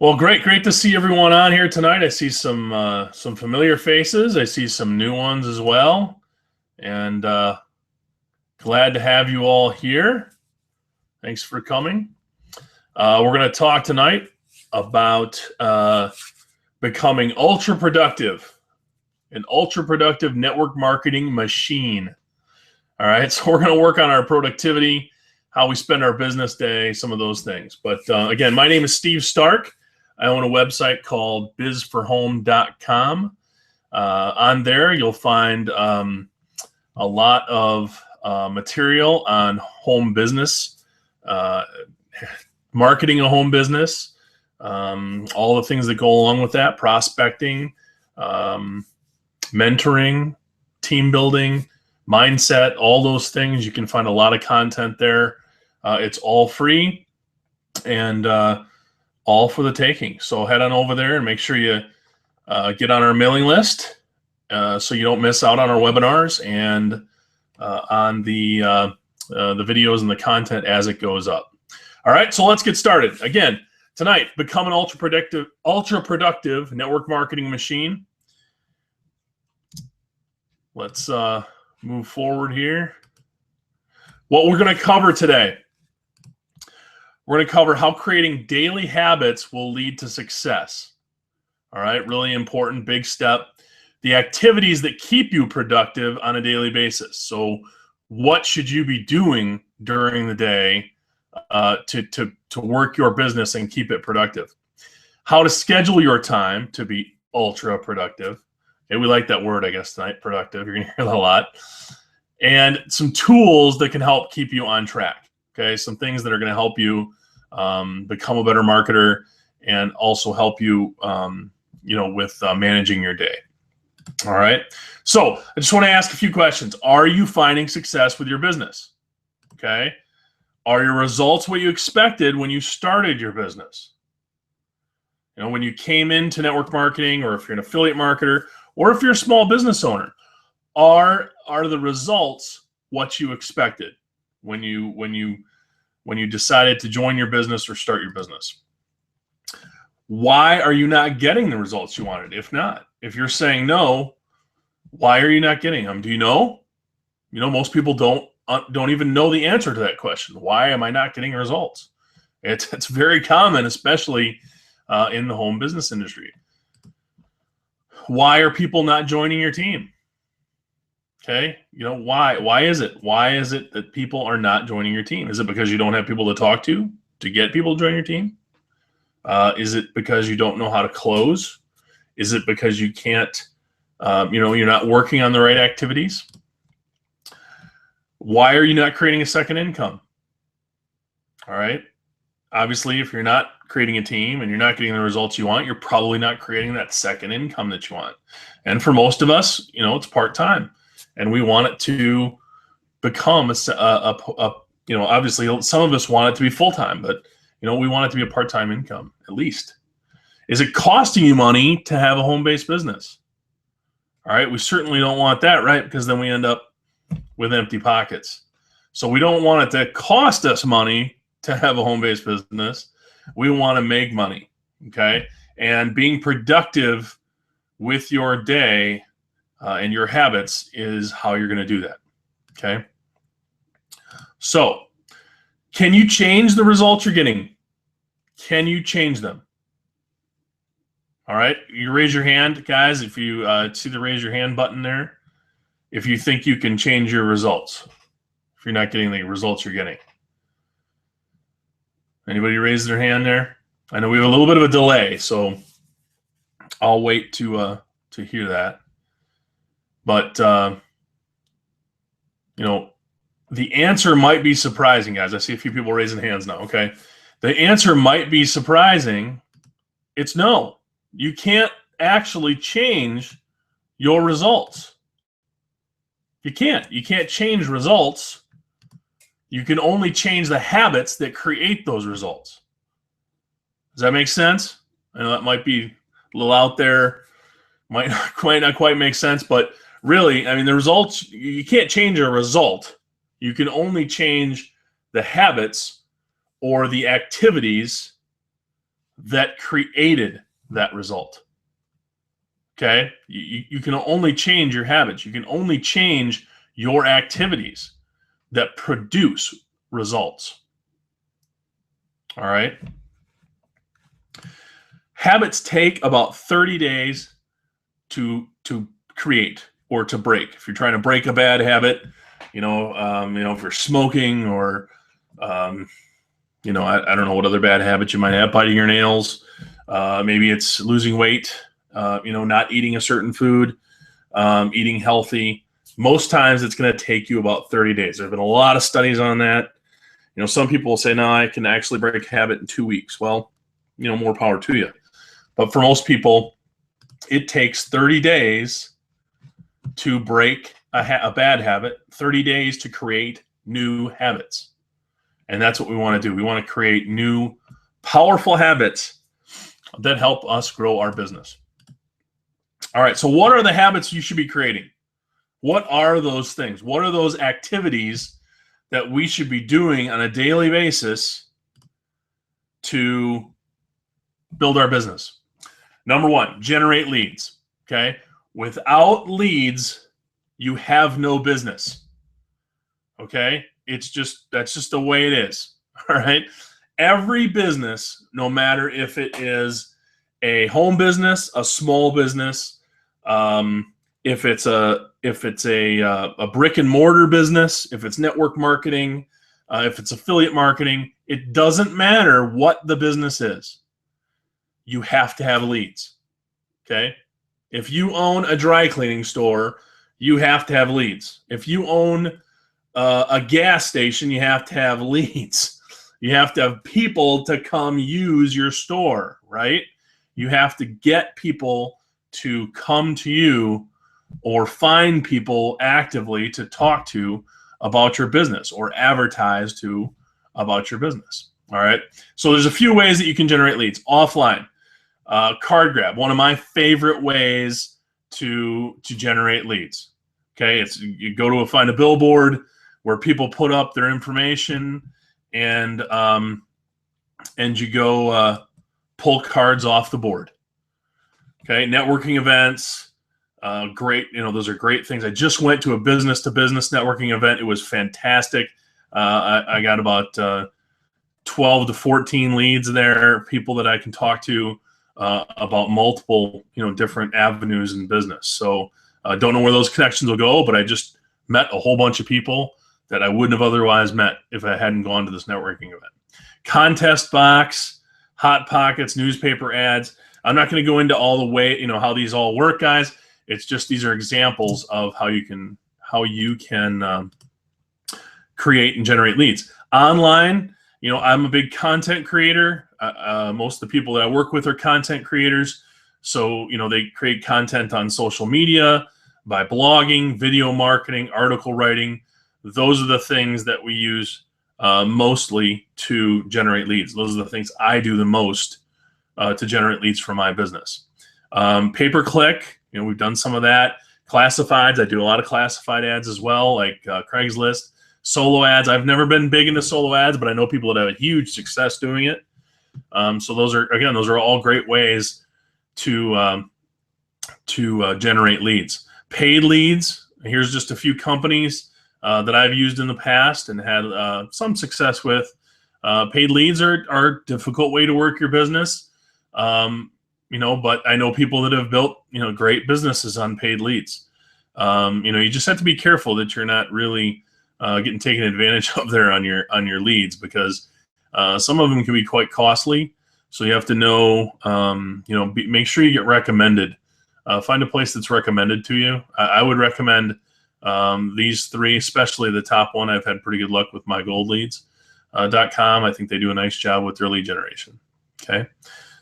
Well, great to see everyone on here tonight. I see some familiar faces. I see some new ones as well, and glad to have you all here. Thanks for coming. We're going to talk tonight about becoming ultra productive, an ultra productive network marketing machine. All right, so we're going to work on our productivity, how we spend our business day, some of those things. But again, my name is Steve Stark. I own a website called bizforhome.com. On there, you'll find a lot of material on home business, marketing a home business, all the things that go along with that, prospecting, mentoring, team building, mindset, all those things. You can find a lot of content there. It's all free and all for the taking. So head on over there and make sure you get on our mailing list so you don't miss out on our webinars and on the videos and the content as it goes up. All right, so let's get started. Again, tonight, become an ultra productive network marketing machine. Let's move forward here. What we're going to cover today. We're going to cover how creating daily habits will lead to success. All right, really important, big step. The activities that keep you productive on a daily basis. So what should you be doing during the day to work your business and keep it productive? How to schedule your time to be ultra productive. Okay, we like that word, I guess, tonight, productive. You're going to hear that a lot. And some tools that can help keep you on track. Okay, some things that are going to help you become a better marketer and also help you, with managing your day. All right. So I just want to ask a few questions. Are you finding success with your business? Okay. Are your results what you expected when you started your business? When you came into network marketing, or if you're an affiliate marketer, or if you're a small business owner, are the results what you expected when you decided to join your business or start your business? Why are you not getting the results you wanted? If you're saying no, why are you not getting them? Do you know? Most people don't even know the answer to that question. Why am I not getting results? It's very common, especially in the home business industry. Why are people not joining your team? Okay, why? Why is it? Why is it that people are not joining your team? Is it because you don't have people to talk to get people to join your team? Is it because you don't know how to close? Is it because you can't, you're not working on the right activities? Why are you not creating a second income? All right. Obviously, if you're not creating a team and you're not getting the results you want, you're probably not creating that second income that you want. And for most of us, it's part-time. And we want it to become obviously some of us want it to be full-time, but we want it to be a part-time income at least. Is it costing you money to have a home-based business? All right, we certainly don't want that, right? Because then we end up with empty pockets. So we don't want it to cost us money to have a home-based business. We want to make money, okay? And being productive with your day and your habits is how you're going to do that, okay? So, can you change the results you're getting? Can you change them? All right, you raise your hand, guys, if you see the raise your hand button there, if you think you can change your results, if you're not getting the results you're getting. Anybody raise their hand there? I know we have a little bit of a delay, so I'll wait to hear that. But, the answer might be surprising, guys. I see a few people raising hands now, okay? The answer might be surprising. It's no. You can't actually change your results. You can't. You can't change results. You can only change the habits that create those results. Does that make sense? I know that might be a little out there, might not quite make sense, but really, I mean, the results, you can't change a result. You can only change the habits or the activities that created that result. Okay? You can only change your habits. You can only change your activities that produce results. All right? Habits take about 30 days to create or to break. If you're trying to break a bad habit, if you're smoking or, I don't know what other bad habits you might have, biting your nails. Maybe it's losing weight, not eating a certain food, eating healthy. Most times it's going to take you about 30 days. There have been a lot of studies on that. Some people will say, no, I can actually break a habit in 2 weeks. Well, more power to you. But for most people, it takes 30 days to break a bad habit, 30 days to create new habits. And that's what we want to do. We want to create new, powerful habits that help us grow our business. All right, so what are the habits you should be creating? What are those things? What are those activities that we should be doing on a daily basis to build our business? Number one, generate leads. Okay. Without leads, you have no business. Okay. That's just the way it is. All right. Every business, no matter if it is a home business, a small business, if it's a brick and mortar business, if it's network marketing, if it's affiliate marketing, it doesn't matter what the business is. You have to have leads. Okay. If you own a dry cleaning store, you have to have leads. If you own a gas station, you have to have leads. You have to have people to come use your store, right? You have to get people to come to you or find people actively to talk to about your business or advertise to about your business. All right. So there's a few ways that you can generate leads. Offline. Card grab, one of my favorite ways to generate leads. Okay, it's you go to find a billboard where people put up their information, and you go pull cards off the board. Okay, networking events, great. Those are great things. I just went to a business-to-business networking event. It was fantastic. I got about 12 to 14 leads there, people that I can talk to about multiple, different avenues in business. So don't know where those connections will go, but I just met a whole bunch of people that I wouldn't have otherwise met if I hadn't gone to this networking event. Contest box, hot pockets, newspaper ads. I'm not going to go into all the way, how these all work, guys. It's just, these are examples of how you can create and generate leads. Online, I'm a big content creator. Most of the people that I work with are content creators. So, they create content on social media, by blogging, video marketing, article writing. Those are the things that we use mostly to generate leads. Those are the things I do the most to generate leads for my business. Pay-per-click, we've done some of that. Classifieds, I do a lot of classified ads as well, like Craigslist. Solo ads, I've never been big into solo ads, but I know people that have a huge success doing it. So those are all great ways to generate leads. Paid leads, here's just a few companies that I've used in the past and had some success with. Paid leads are a difficult way to work your business, but I know people that have built, great businesses on paid leads. You just have to be careful that you're not really getting taken advantage of there on your leads, because some of them can be quite costly. So you have to know, make sure you get recommended. Find a place that's recommended to you. I would recommend these three, especially the top one. I've had pretty good luck with mygoldleads.com. I think they do a nice job with their lead generation. Okay.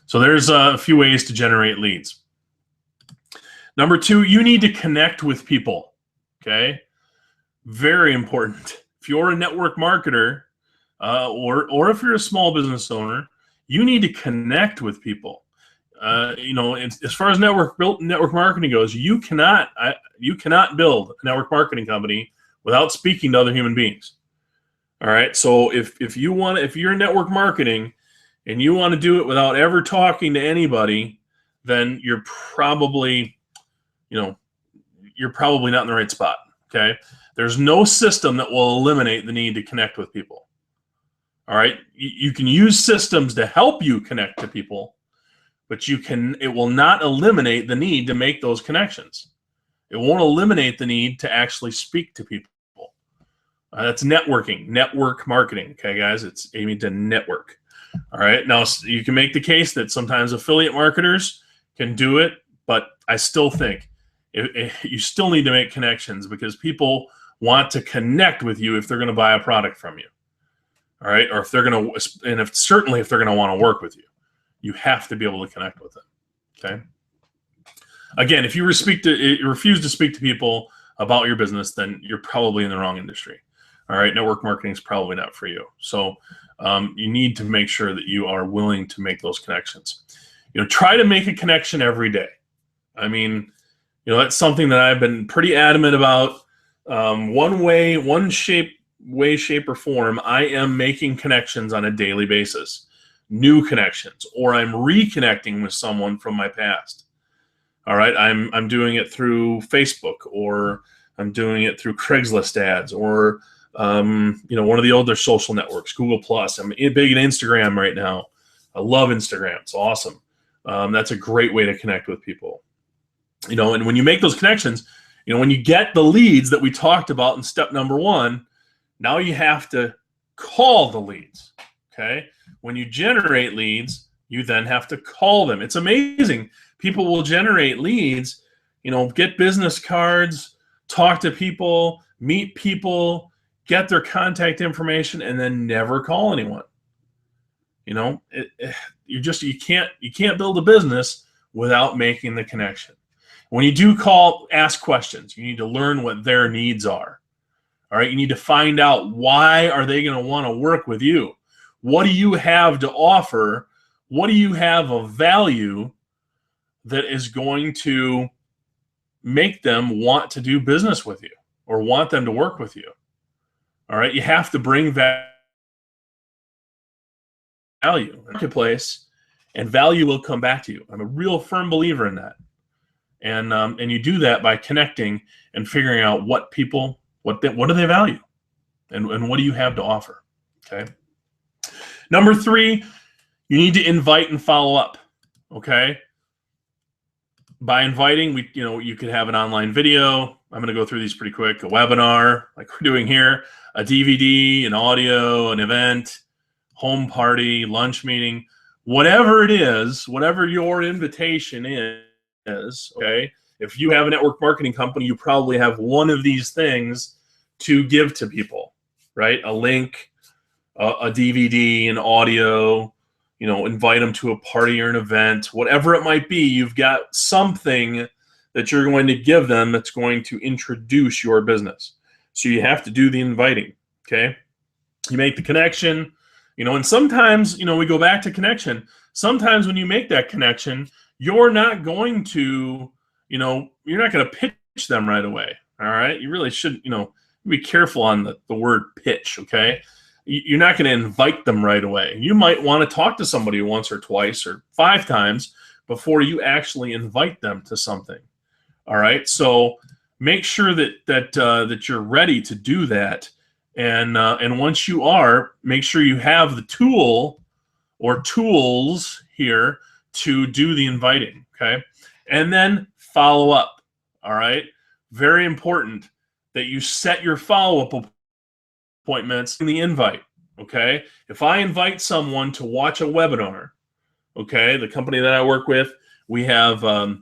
So there's a few ways to generate leads. Number two, you need to connect with people. Okay. Very important. If you're a network marketer, or if you're a small business owner, you need to connect with people. As far as network marketing goes, you cannot build a network marketing company without speaking to other human beings. All right. So if you're in network marketing, and you want to do it without ever talking to anybody, then you're probably, you're probably not in the right spot. Okay. There's no system that will eliminate the need to connect with people. All right. You can use systems to help you connect to people, but it will not eliminate the need to make those connections. It won't eliminate the need to actually speak to people. That's networking, network marketing. Okay, guys, it's aiming to network. All right. Now, you can make the case that sometimes affiliate marketers can do it, but I still think you still need to make connections, because people want to connect with you if they're going to buy a product from you. All right. Or if they're going to, and certainly if they're going to want to work with you, you have to be able to connect with them. Okay. Again, if you refuse to speak to people about your business, then you're probably in the wrong industry. All right. Network marketing is probably not for you. So you need to make sure that you are willing to make those connections. Try to make a connection every day. I mean, that's something that I've been pretty adamant about. One shape or form, I am making connections on a daily basis, new connections, or I'm reconnecting with someone from my past. All right. I'm doing it through Facebook, or I'm doing it through Craigslist ads, or one of the older social networks, Google Plus. I'm big in Instagram right now. I love Instagram. It's awesome. That's a great way to connect with people. And when you make those connections, when you get the leads that we talked about in step number 1, now you have to call the leads. Okay. When you generate leads, you then have to call them. It's amazing. People will generate leads, get business cards, talk to people, meet people, get their contact information, and then never call anyone. You can't build a business without making the connection. When you do call, ask questions. You need to learn what their needs are. All right. You need to find out, why are they going to want to work with you? What do you have to offer? What do you have of value that is going to make them want to do business with you, or want them to work with you? All right. You have to bring value in the marketplace, and value will come back to you. I'm a real firm believer in that. And you do that by connecting and figuring out what do they value, and what do you have to offer. Okay. Number 3, you need to invite and follow up. Okay. By inviting, you could have an online video. I'm going to go through these pretty quick. A webinar, like we're doing here, a DVD, an audio, an event, home party, lunch meeting, whatever it is, whatever your invitation is. Okay. If you have a network marketing company, you probably have one of these things to give to people, right? A link, a DVD, an audio, invite them to a party or an event, whatever it might be. You've got something that you're going to give them that's going to introduce your business. So you have to do the inviting. Okay. You make the connection, and sometimes, we go back to connection. Sometimes when you make that connection, you're not going to, you're not going to pitch them right away. All right. You really should, be careful on the word pitch. Okay. You're not going to invite them right away. You might want to talk to somebody once or twice or 5 times before you actually invite them to something. All right. So make sure that you're ready to do that. And once you are, make sure you have the tool or tools here to do the inviting. Okay. And then follow up. All right. Very important that you set your follow-up appointments in the invite. Okay. If I invite someone to watch a webinar, okay, the company that I work with, we have, we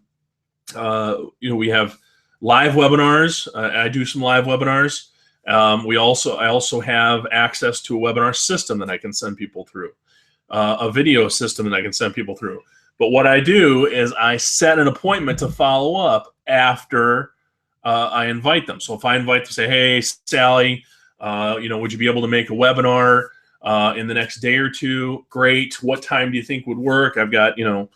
have live webinars. I do some live webinars. I also have access to a webinar system that I can send people through, a video system that I can send people through. But what I do is I set an appointment to follow up after I invite them. So if I invite them, say, hey, Sally, would you be able to make a webinar in the next day or 2? Great. What time do you think would work? I've got, 10-7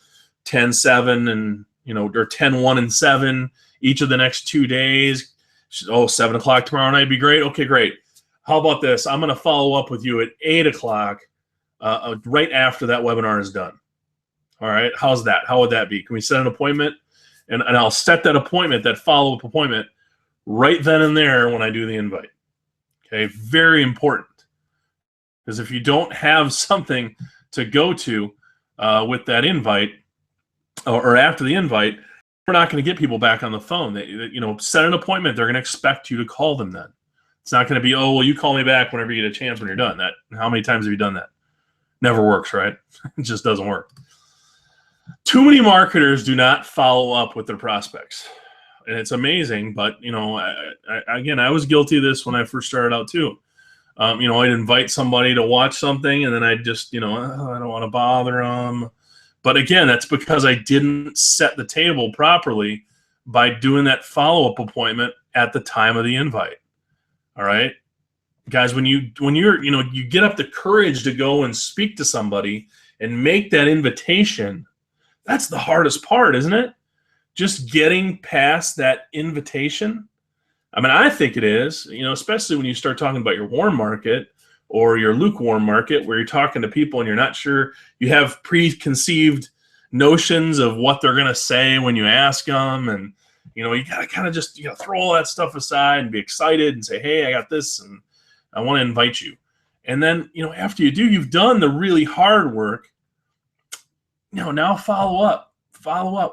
and, or 10-1 and 7 each of the next 2 days. 7 o'clock tomorrow night would be great. Okay, great. How about this? I'm going to follow up with you at 8 o'clock right after that webinar is done. All right, how's that? How would that be? Can we set an appointment? And I'll set that appointment, that follow-up appointment, right then and there when I do the invite. Okay, very important. Because if you don't have something to go to with that invite or after the invite, we're not going to get people back on the phone. Set an appointment. They're going to expect you to call them then. It's not going to be, oh, well, you call me back whenever you get a chance when you're done. How many times have you done that? Never works, right? It just doesn't work. Too many marketers do not follow up with their prospects. And it's amazing, but, I was guilty of this when I first started out too. I'd invite somebody to watch something, and then I'd just, I don't want to bother them. But again, that's because I didn't set the table properly by doing that follow-up appointment at the time of the invite. All right, guys, when you get up the courage to go and speak to somebody and make that invitation, that's the hardest part, isn't it? Just getting past that invitation. I mean, I think it is, especially when you start talking about your warm market or your lukewarm market, where you're talking to people and you're not sure, you have preconceived notions of what they're going to say when you ask them. And, you got to kind of just, throw all that stuff aside and be excited and say, hey, I got this and I want to invite you. And then, after you do, you've done the really hard work. Now follow up,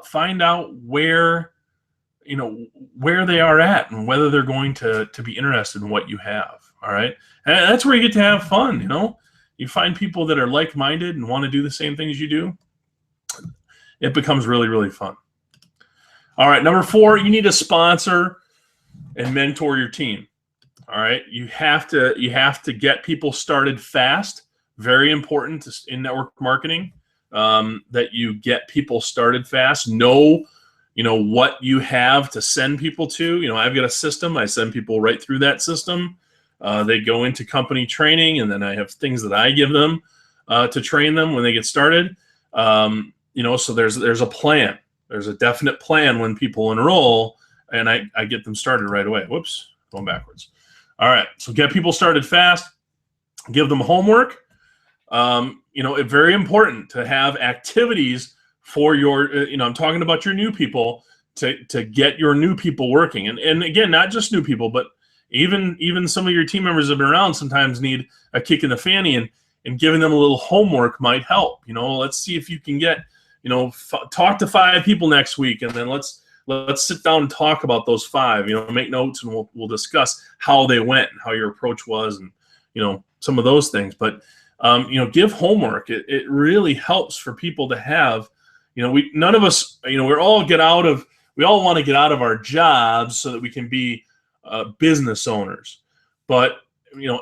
find out where they are at and whether they're going to be interested in what you have. All right. And that's where you get to have fun. You find people that are like-minded and want to do the same things you do. It becomes really, really fun. All right. Number 4, you need to sponsor and mentor your team. All right. You have to get people started fast. Very important in network marketing. That you get people started fast. Know what you have to send people to. I've got a system. I send people right through that system. They go into company training, and then I have things that I give them to train them when they get started. So there's a plan. There's a definite plan when people enroll, and I get them started right away. Whoops, going backwards. All right, so get people started fast. Give them homework. It's very important to have activities for your, I'm talking about your new people to get your new people working. And again, not just new people, but even some of your team members that have been around sometimes need a kick in the fanny, and giving them a little homework might help. Let's see if you can get, talk to 5 people next week, and then let's sit down and talk about those 5, make notes, and we'll discuss how they went and how your approach was, and, some of those things. But give homework. It really helps for people to have, none of us, we all want to get out of our jobs so that we can be business owners. But,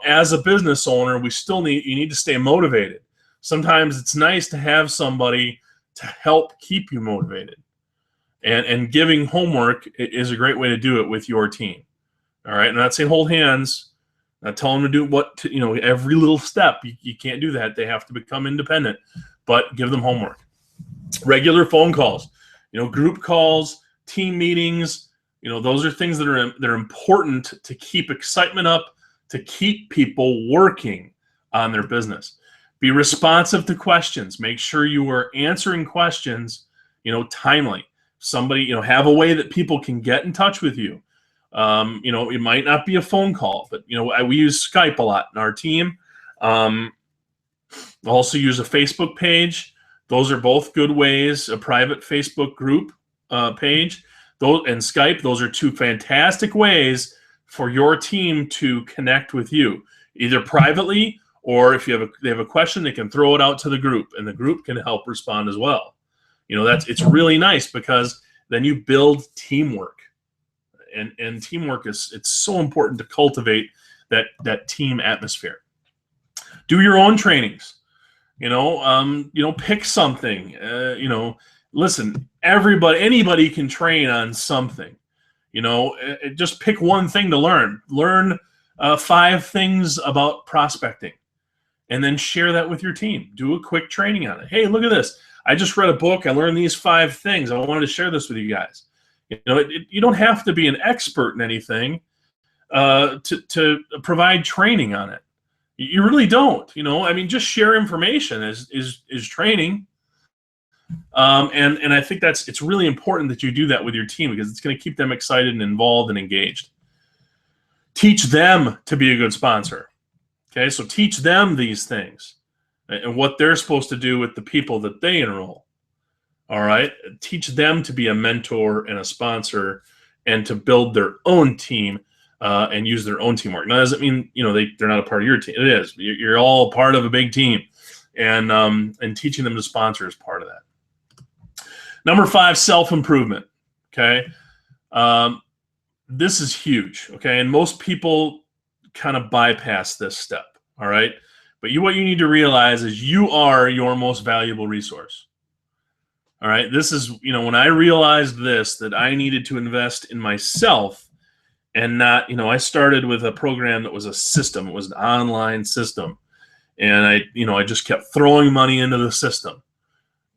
as a business owner, you need to stay motivated. Sometimes it's nice to have somebody to help keep you motivated. And giving homework is a great way to do it with your team. All right. I'm not saying hold hands. Not tell them to do every little step. You can't do that. They have to become independent, but give them homework. Regular phone calls, group calls, team meetings, those are things that are important to keep excitement up, to keep people working on their business. Be responsive to questions. Make sure you are answering questions, timely. Somebody, have a way that people can get in touch with you. It might not be a phone call, but we use Skype a lot in our team. Also use a Facebook page. Those are both good ways. A private Facebook group page, and Skype. Those are 2 fantastic ways for your team to connect with you, either privately, or if they have a question, they can throw it out to the group, and the group can help respond as well. It's really nice, because then you build teamwork. And teamwork it's so important to cultivate that team atmosphere. Do your own trainings. Pick something. Listen, anybody can train on something. Just pick one thing to learn. Learn 5 things about prospecting, and then share that with your team. Do a quick training on it. Hey, look at this. I just read a book. I learned these 5 things. I wanted to share this with you guys. You don't have to be an expert in anything to provide training on it. You really don't. I mean, just share information is training. And I think it's really important that you do that with your team, because it's going to keep them excited and involved and engaged. Teach them to be a good sponsor. Okay, so teach them these things and what they're supposed to do with the people that they enroll. All right, teach them to be a mentor and a sponsor, and to build their own team and use their own teamwork. Now, that doesn't mean they're not a part of your team. It is. You're all part of a big team, and teaching them to sponsor is part of that. Number 5, self-improvement. Okay, this is huge. Okay, and most people kind of bypass this step. All right, but what you need to realize is you are your most valuable resource. All right, this is, when I realized that I needed to invest in myself, and not, I started with a program that was a system. It was an online system, and I just kept throwing money into the system,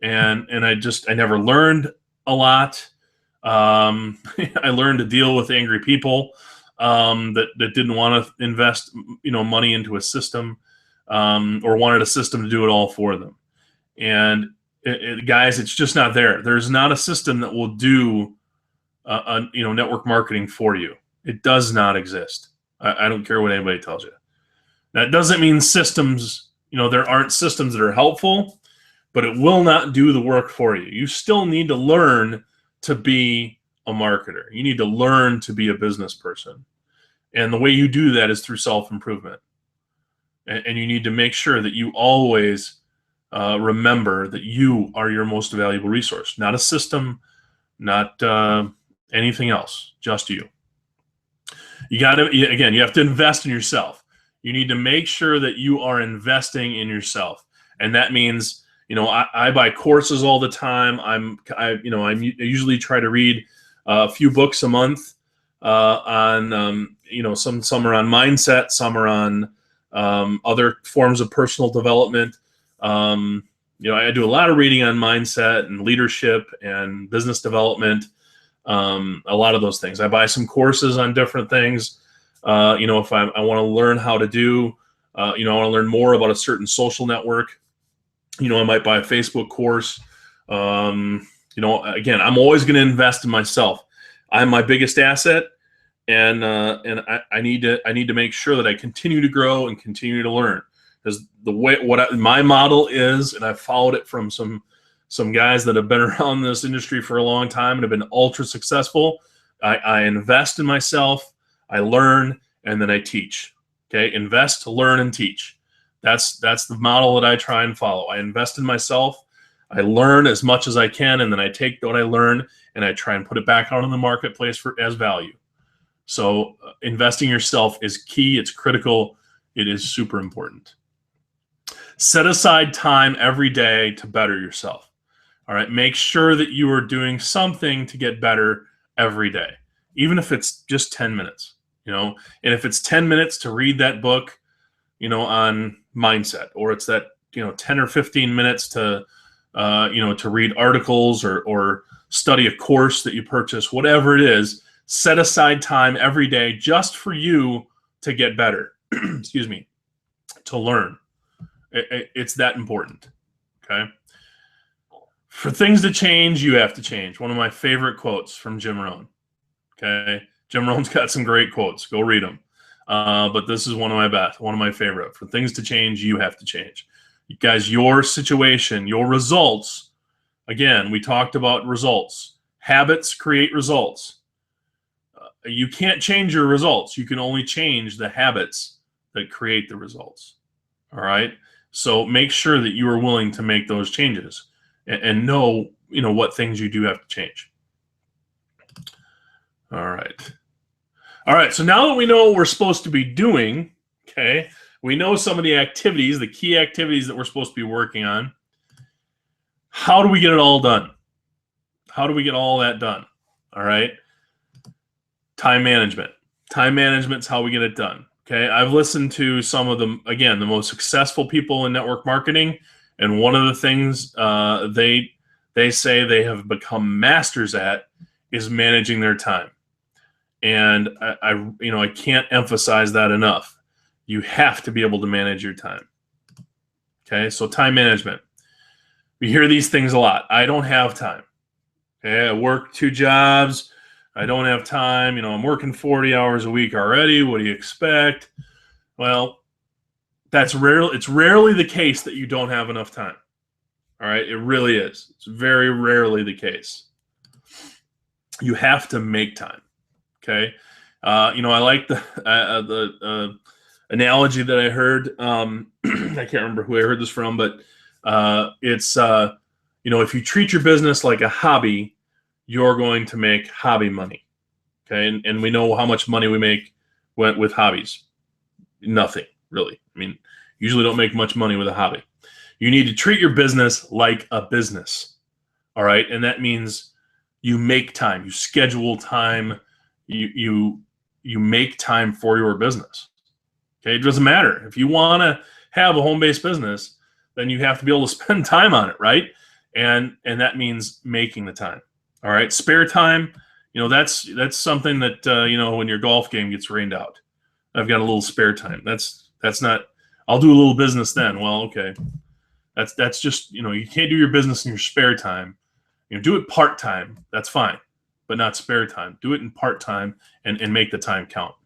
and I never learned a lot. I learned to deal with angry people that didn't want to invest, money into a system, or wanted a system to do it all for them. And guys, it's just not there. There's not a system that will do, network marketing for you. It does not exist. I don't care what anybody tells you. That doesn't mean systems, there aren't systems that are helpful, but it will not do the work for you. You still need to learn to be a marketer. You need to learn to be a business person. And the way you do that is through self-improvement. And you need to make sure that you always remember that you are your most valuable resource, not a system, not anything else, just you. You have to invest in yourself. You need to make sure that you are investing in yourself. And that means, I buy courses all the time. I usually try to read a few books a month on, some are on mindset, some are on other forms of personal development. I do a lot of reading on mindset and leadership and business development. A lot of those things. I buy some courses on different things. If I want to learn how to do, I want to learn more about a certain social network, I might buy a Facebook course. Again, I'm always going to invest in myself. I'm my biggest asset, and I need to make sure that I continue to grow and continue to learn. Because my model is, and I've followed it from some guys that have been around this industry for a long time and have been ultra successful. I invest in myself, I learn, and then I teach. Okay, invest, learn, and teach. That's the model that I try and follow. I invest in myself, I learn as much as I can, and then I take what I learn and I try and put it back out in the marketplace as value. So investing yourself is key. It's critical. It is super important. Set aside time every day to better yourself. All right. Make sure that you are doing something to get better every day, even if it's just 10 minutes, and if it's 10 minutes to read that book, on mindset, or it's that, 10 or 15 minutes to read articles or study a course that you purchase, whatever it is, set aside time every day just for you to get better, excuse me, to learn. It's that important. Okay. For things to change, you have to change. One of my favorite quotes from Jim Rohn. Okay. Jim Rohn's got some great quotes. Go read them. But this is one of my favorite. For things to change, you have to change. You guys, your situation, your results, again, we talked about results. Habits create results. You can't change your results. You can only change the habits that create the results. All right. So make sure that you are willing to make those changes and know, what things you do have to change. All right. All right. So now that we know what we're supposed to be doing, okay, we know some of the activities, the key activities that we're supposed to be working on. How do we get it all done? How do we get all that done? All right. Time management. Time management is how we get it done. Okay. I've listened to some of them, again, the most successful people in network marketing. And one of the things they say they have become masters at is managing their time. And I can't emphasize that enough. You have to be able to manage your time. Okay, so time management. We hear these things a lot. I don't have time. Okay, I work 2 jobs. I don't have time. I'm working 40 hours a week already. What do you expect? Well, it's rarely the case that you don't have enough time. All right, it really is. It's very rarely the case. You have to make time. Okay, I like the analogy that I heard. I can't remember who I heard this from, but it's if you treat your business like a hobby, you're going to make hobby money. Okay, and we know how much money we make with hobbies. Nothing, really. Usually don't make much money with a hobby. You need to treat your business like a business. All right, and that means you make time, you schedule time, you make time for your business. Okay, it doesn't matter if you want to have a home-based business, then you have to be able to spend time on it, right? And that means making the time. All right, spare time. That's something that when your golf game gets rained out, I've got a little spare time. That's not. I'll do a little business then. Well, okay, that's just you can't do your business in your spare time. Do it part time. That's fine, but not spare time. Do it in part time and make the time count.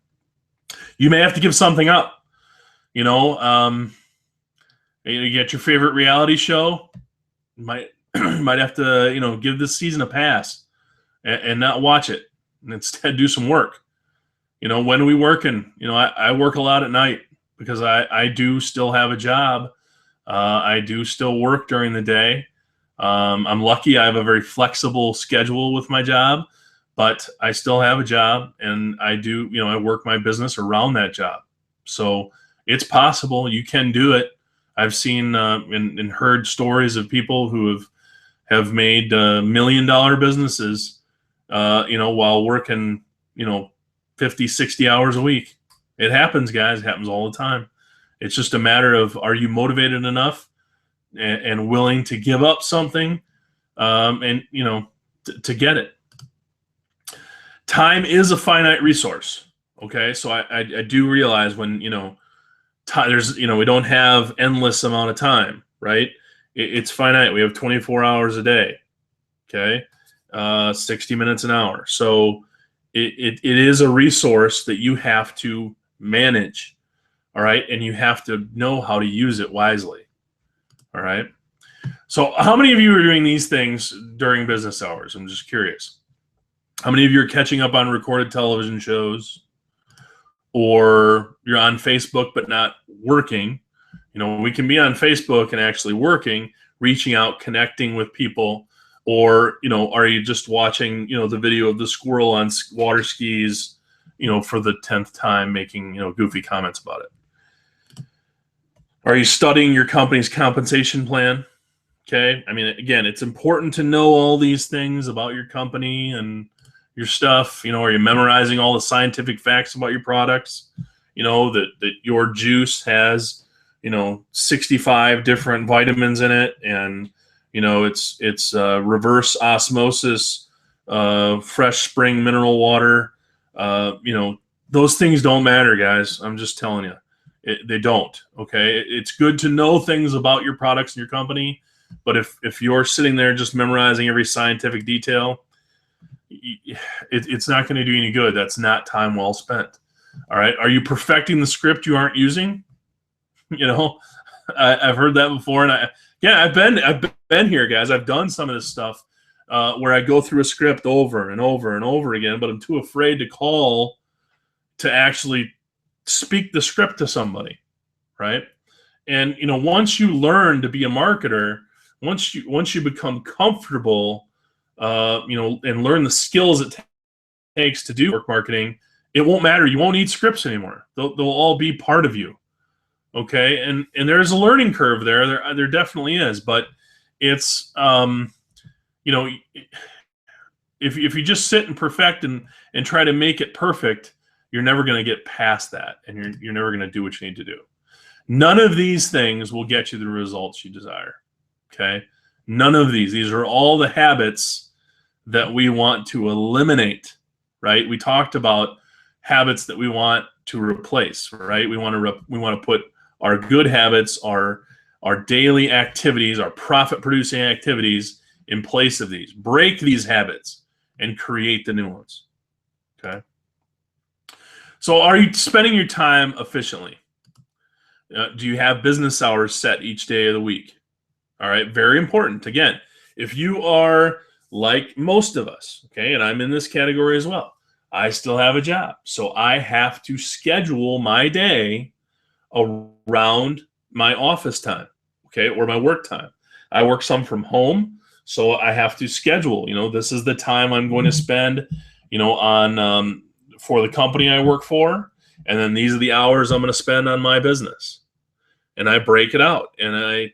You may have to give something up. You get your favorite reality show. You might have to give this season a pass and not watch it, and instead do some work. When are we working? I work a lot at night because I do still have a job. I do still work during the day. I'm lucky I have a very flexible schedule with my job, but I still have a job, and I do, I work my business around that job. So it's possible. You can do it. I've seen and heard stories of people who have made $1 million businesses, while working, 50, 60 hours a week. It happens, guys. It happens all the time. It's just a matter of, are you motivated enough and willing to give up something, to get it. Time is a finite resource. Okay, so I do realize when there's we don't have endless amount of time, right? It's finite. We have 24 hours a day. Okay, 60 minutes an hour. So it is a resource that you have to manage. All right, and you have to know how to use it wisely. All right. So how many of you are doing these things during business hours? I'm just curious. How many of you are catching up on recorded television shows, or you're on Facebook but not working? We can be on Facebook and actually working, reaching out, connecting with people, or are you just watching the video of the squirrel on water skis for the 10th time, making goofy comments about it? Are you studying your company's compensation plan? Okay. Again, it's important to know all these things about your company and your stuff. Are you memorizing all the scientific facts about your products? That your juice has, 65 different vitamins in it, and it's reverse osmosis, fresh spring mineral water. Those things don't matter, guys. I'm just telling you. They don't. Okay, it's good to know things about your products and your company, but if you're sitting there just memorizing every scientific detail, it's not going to do any good. That's not time well spent. All right, are you perfecting the script you aren't using? I've heard that before, and I've been here, guys. I've done some of this stuff where I go through a script over and over and over again, but I'm too afraid to call to actually speak the script to somebody, right? And once you learn to be a marketer, once you become comfortable, and learn the skills it takes to do network marketing, it won't matter. You won't need scripts anymore. They'll all be part of you. Okay, and there's a learning curve there. There definitely is, but it's if you just sit and perfect and try to make it perfect, you're never going to get past that, and you're never going to do what you need to do. None of these things will get you the results you desire. Okay, none of these. These are all the habits that we want to eliminate. Right? We talked about habits that we want to replace, right? We want to put our good habits, our daily activities, our profit producing activities in place of these. Break these habits and create the new ones. Okay. So are you spending your time efficiently? Do you have business hours set each day of the week? All right. Very important. Again, if you are like most of us, okay, and I'm in this category as well, I still have a job. So I have to schedule my day around my office time, okay, or my work time. I work some from home, so I have to schedule, this is the time I'm going to spend, on for the company I work for, and then these are the hours I'm going to spend on my business. And I break it out, and I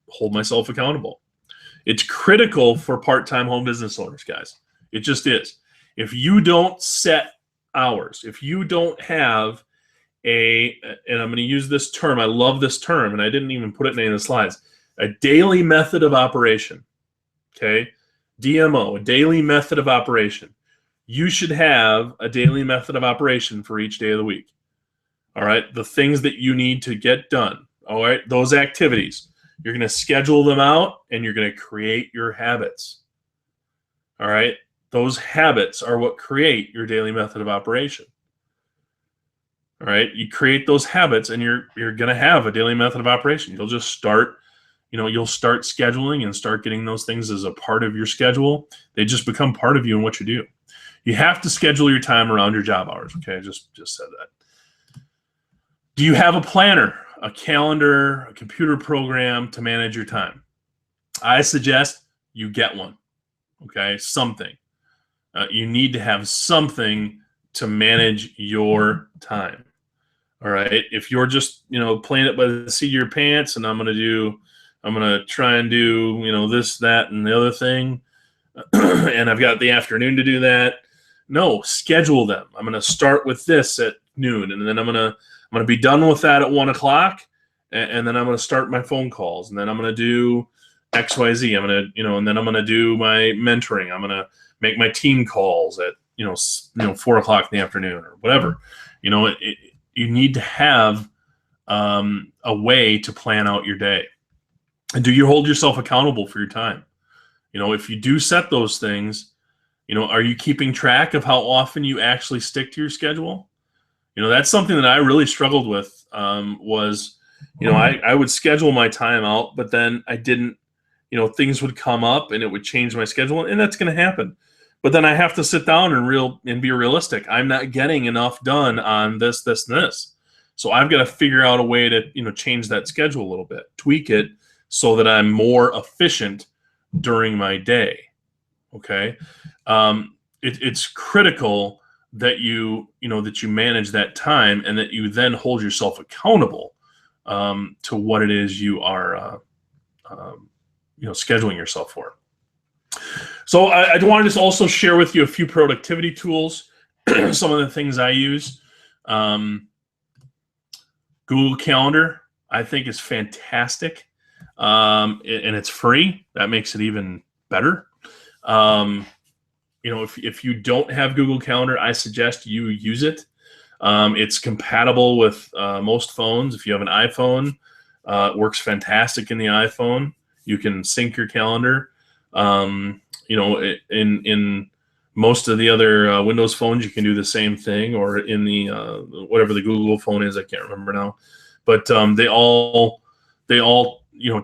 hold myself accountable. It's critical for part-time home business owners, guys. It just is. If you don't set hours, if you don't have and I'm going to use this term, I love this term, and I didn't even put it in any of the slides, a daily method of operation, okay? DMO, a daily method of operation. You should have a daily method of operation for each day of the week, all right? The things that you need to get done, all right? Those activities. You're going to schedule them out, and you're going to create your habits, all right? Those habits are what create your daily method of operation. All right, you create those habits, and you're going to have a daily method of operation. You'll just start, you'll start scheduling and start getting those things as a part of your schedule. They just become part of you and what you do. You have to schedule your time around your job hours. Okay, I just said that. Do you have a planner, a calendar, a computer program to manage your time? I suggest you get one. Okay, something. You need to have something to manage your time. All right. If you're just, playing it by the seat of your pants, and I'm going to try and do, this, that, and the other thing, and I've got the afternoon to do that. No, schedule them. I'm going to start with this at noon, and then I'm going to be done with that at 1:00, and then I'm going to start my phone calls, and then I'm going to do XYZ. I'm going to, and then I'm going to do my mentoring. I'm going to make my team calls at, 4:00 in the afternoon or whatever. You need to have a way to plan out your day. And do you hold yourself accountable for your time? If you do set those things, are you keeping track of how often you actually stick to your schedule? That's something that I really struggled with, was, I would schedule my time out, but then I didn't, things would come up and it would change my schedule, and that's going to happen. But then I have to sit down and be realistic. I'm not getting enough done on this, this, and this. So I've got to figure out a way to, change that schedule a little bit, tweak it so that I'm more efficient during my day. Okay. It's critical that that you manage that time, and that you then hold yourself accountable to what it is you are, scheduling yourself for. So I want to just also share with you a few productivity tools, some of the things I use. Google Calendar, I think, is fantastic, and it's free. That makes it even better. If you don't have Google Calendar, I suggest you use it. It's compatible with most phones. If you have an iPhone, it works fantastic in the iPhone. You can sync your calendar. In most of the other Windows phones, you can do the same thing, or in the whatever the Google phone is, I can't remember now. But they all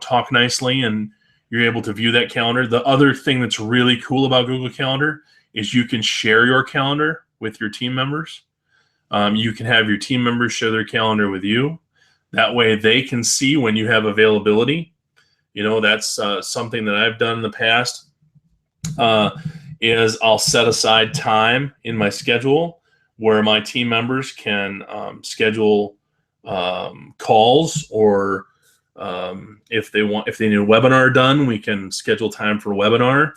talk nicely, and you're able to view that calendar. The other thing that's really cool about Google Calendar is you can share your calendar with your team members. You can have your team members share their calendar with you. That way they can see when you have availability. That's something that I've done in the past, is I'll set aside time in my schedule where my team members can schedule calls, or if they need a webinar done, we can schedule time for a webinar,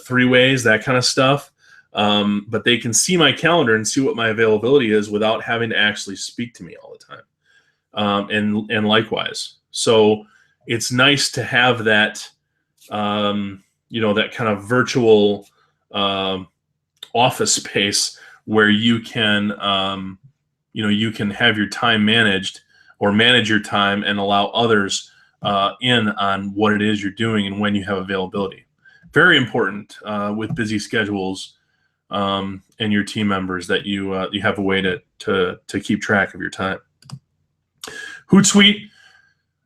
3 ways, that kind of stuff. But they can see my calendar and see what my availability is without having to actually speak to me all the time. And likewise. So it's nice to have that, that kind of virtual office space where you can you can have your time managed, or manage your time and allow others in on what it is you're doing and when you have availability. Very important with busy schedules and your team members that you have a way to keep track of your time. Hootsuite.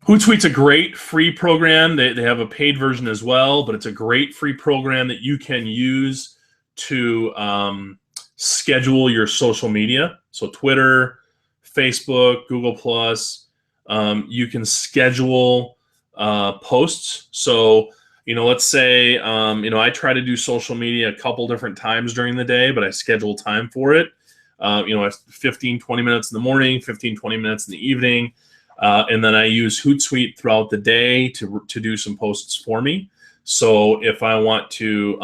Hootsuite's a great free program. They have a paid version as well, but it's a great free program that you can use to schedule your social media. So Twitter, Facebook, Google Plus. You can schedule posts. So, let's say, I try to do social media a couple different times during the day, but I schedule time for it. 15, 20 minutes in the morning, 15, 20 minutes in the evening. And then I use Hootsuite throughout the day to do some posts for me. So if I want to,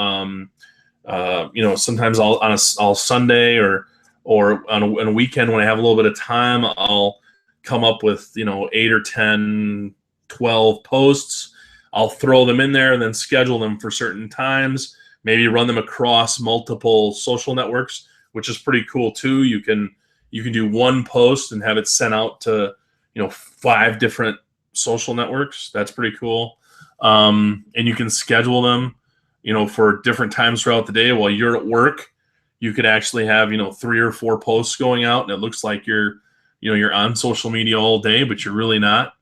sometimes I'll Sunday or on a weekend when I have a little bit of time, I'll come up with 8 or 10, 12 posts. I'll throw them in there and then schedule them for certain times. Maybe run them across multiple social networks, which is pretty cool too. You can do one post and have it sent out to 5 different social networks. That's pretty cool. And you can schedule them, for different times throughout the day. While you're at work, you could actually have, 3 or 4 posts going out, and it looks like you're on social media all day, but you're really not.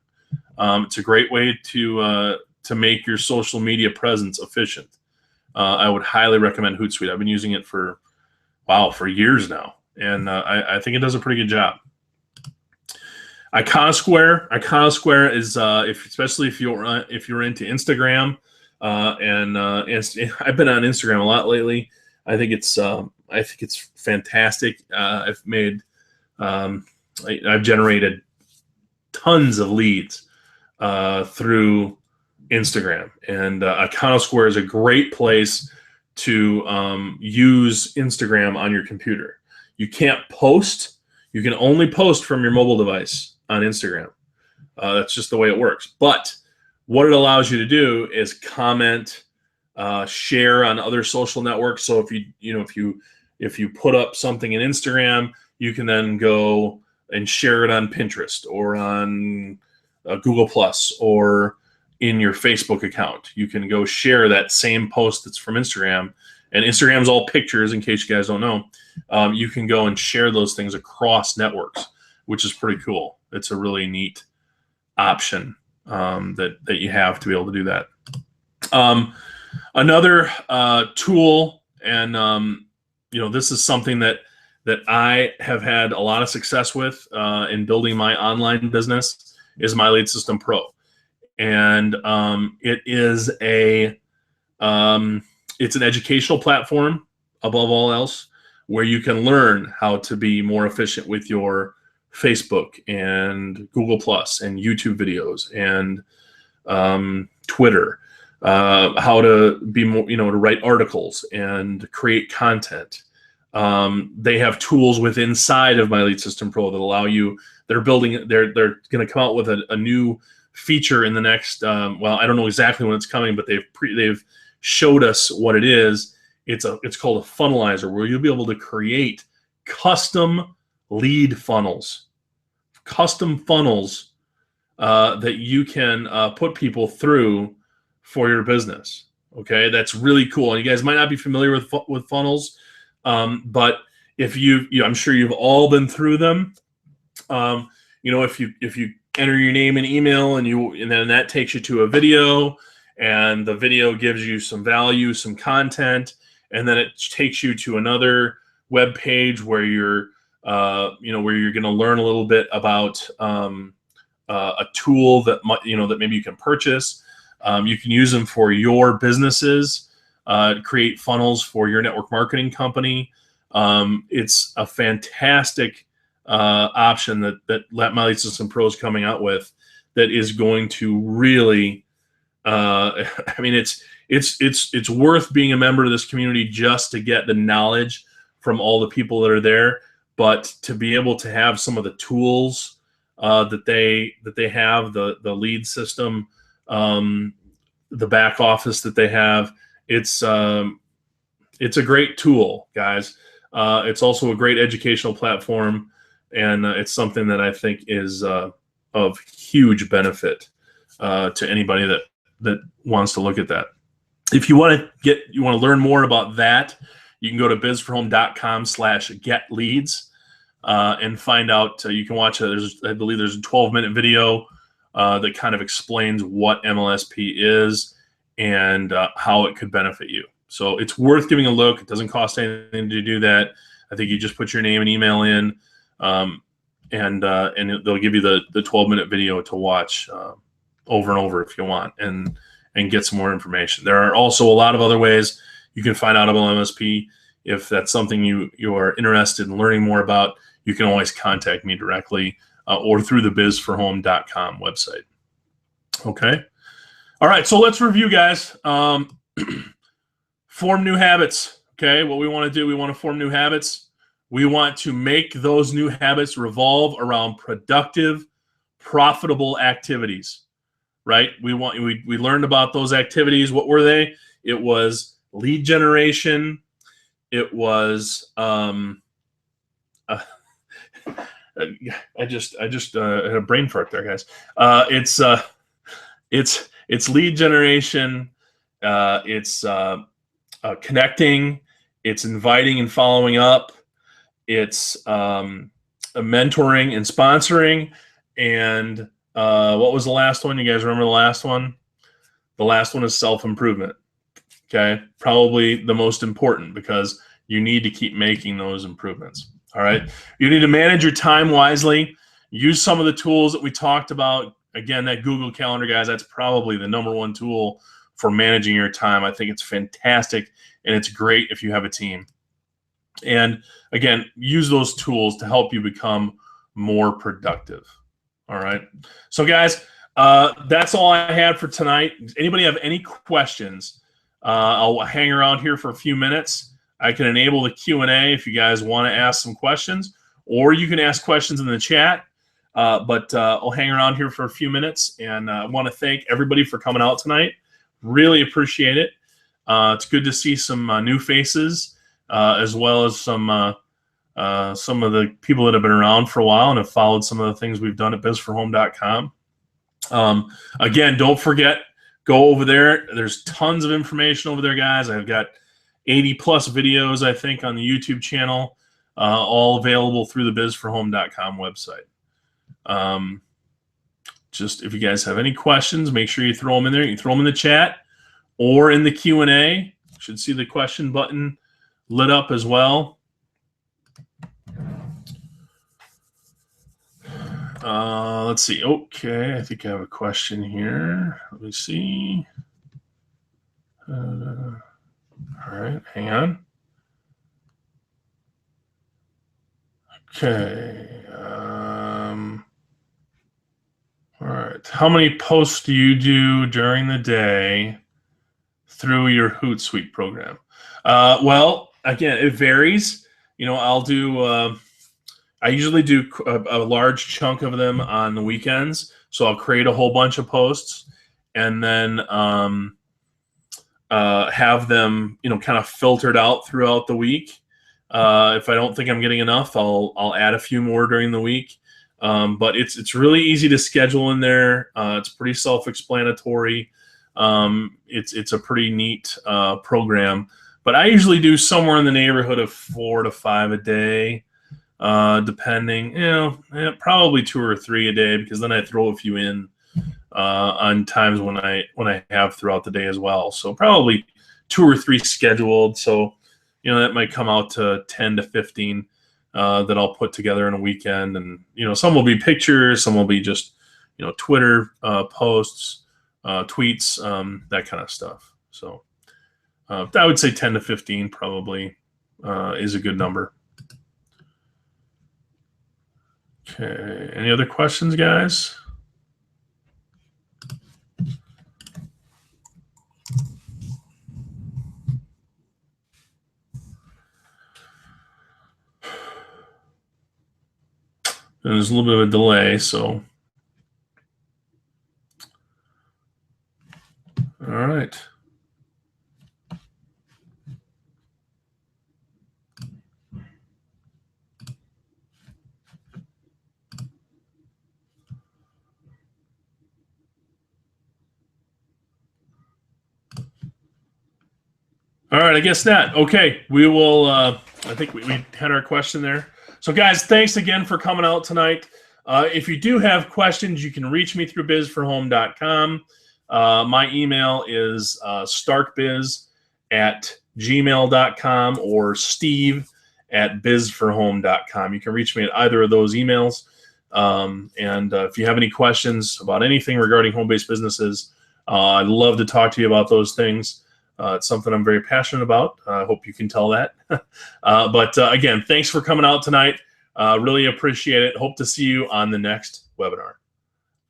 It's a great way to make your social media presence efficient. I would highly recommend Hootsuite. I've been using it for years now, and I think it does a pretty good job. Iconosquare is especially if you're into Instagram, and I've been on Instagram a lot lately. I think it's fantastic. I've generated tons of leads through Instagram, and Iconosquare is a great place to use Instagram on your computer. You can't post. You can only post from your mobile device on Instagram. That's just the way it works. But what it allows you to do is comment, share on other social networks. So if you put up something in Instagram, you can then go and share it on Pinterest or on Google Plus or in your Facebook account. You can go share that same post that's from Instagram, and Instagram's all pictures in case you guys don't know. You can go and share those things across networks, which is pretty cool. It's a really neat option that you have to be able to do that. Another tool, and this is something that I have had a lot of success with in building my online business, is My Lead System Pro, and it is it's an educational platform above all else, where you can learn how to be more efficient with your Facebook and Google Plus and YouTube videos and Twitter, how to be more, to write articles and create content. They have tools inside of My Lead System Pro that allow you. They're going to come out with a new feature in the next. I don't know exactly when it's coming, but they've showed us what it is. It's called a funnelizer, where you'll be able to create custom lead funnels, that you can put people through for your business. Okay, that's really cool. And you guys might not be familiar with funnels, but if I'm sure you've all been through them. If you enter your name and email, and then that takes you to a video, and the video gives you some value, some content, and then it takes you to another web page where you're going to learn a little bit about a tool that that maybe you can purchase. You can use them for your businesses, create funnels for your network marketing company. It's a fantastic option that My Lead System Pro is coming out with, that is going to really, it's worth being a member of this community just to get the knowledge from all the people that are there, but to be able to have some of the tools that they have, the lead system, the back office that they have, it's a great tool, guys. It's also a great educational platform, and it's something that I think is of huge benefit to anybody that wants to look at that. If you want to learn more about that, you can go to bizforhome.com/getleads and find out. You can watch I believe there's a 12-minute video that kind of explains what MLSP is and how it could benefit you. So it's worth giving a look. It doesn't cost anything to do that. I think you just put your name and email in, and they'll give you the 12-minute video to watch over and over if you want, and get some more information. There are also a lot of other ways you can find out about MLSP. If that's something you are interested in learning more about, you can always contact me directly or through the bizforhome.com website. Okay. All right. So let's review, guys. Form new habits. Okay. What we want to do, we want to form new habits. We want to make those new habits revolve around productive, profitable activities, right? We learned about those activities. What were they? It was lead generation. It was, I just had a brain fart there, guys. It's lead generation. It's connecting. It's inviting and following up. It's mentoring and sponsoring. And what was the last one? You guys remember the last one? The last one is self-improvement. Okay, probably the most important, because you need to keep making those improvements. All right, you need to manage your time wisely. Use some of the tools that we talked about. Again, that Google Calendar, guys, that's probably the #1 tool for managing your time. I think it's fantastic, and it's great if you have a team. And again, use those tools to help you become more productive. All right, so guys, that's all I had for tonight. Anybody have any questions? I'll hang around here for a few minutes. I can enable the Q&A if you guys want to ask some questions, or you can ask questions in the chat. But I'll hang around here for a few minutes, and I want to thank everybody for coming out tonight. Really appreciate it. It's good to see some new faces, as well as some of the people that have been around for a while and have followed some of the things we've done at bizforhome.com. Again, don't forget, go over there. There's tons of information over there, guys. I've got 80 plus videos, I think, on the YouTube channel, all available through the bizforhome.com website. Just if you guys have any questions, make sure you throw them in there. You can throw them in the chat or in the Q&A. You should see the question button lit up as well. Let's see. Okay, I think I have a question here. Let me see. All right, hang on. Okay. All right. How many posts do you do during the day through your Hootsuite program? Well, again, it varies. You know, I'll do. I usually do a large chunk of them on the weekends, so I'll create a whole bunch of posts, and then have them, kind of filtered out throughout the week. If I don't think I'm getting enough, I'll add a few more during the week. But it's really easy to schedule in there. It's pretty self-explanatory. It's a pretty neat program. But I usually do somewhere in the neighborhood of 4 to 5 a day, depending. Probably 2 or 3 a day, because then I throw a few in on times when I have throughout the day as well. So probably 2 or 3 scheduled. So that might come out to 10 to 15 that I'll put together in a weekend. And some will be pictures, some will be just Twitter posts, tweets, that kind of stuff. So I would say 10 to 15 probably is a good number. Okay, any other questions, guys? There's a little bit of a delay, so. All right. All right, I guess not. Okay, we will. I think we had our question there. So, guys, thanks again for coming out tonight. If you do have questions, you can reach me through bizforhome.com. My email is starkbiz@gmail.com or steve@bizforhome.com. You can reach me at either of those emails. If you have any questions about anything regarding home-based businesses, I'd love to talk to you about those things. It's something I'm very passionate about. I hope you can tell that. Again, thanks for coming out tonight. Really appreciate it. Hope to see you on the next webinar.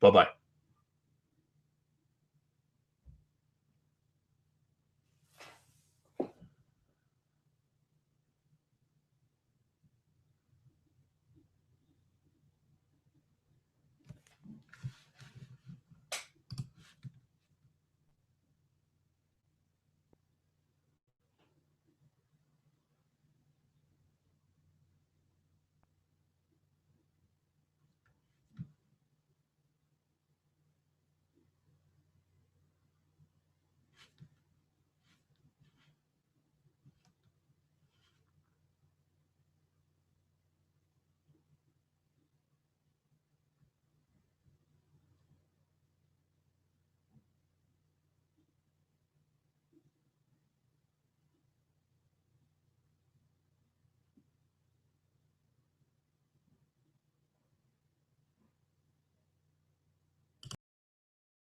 Bye-bye.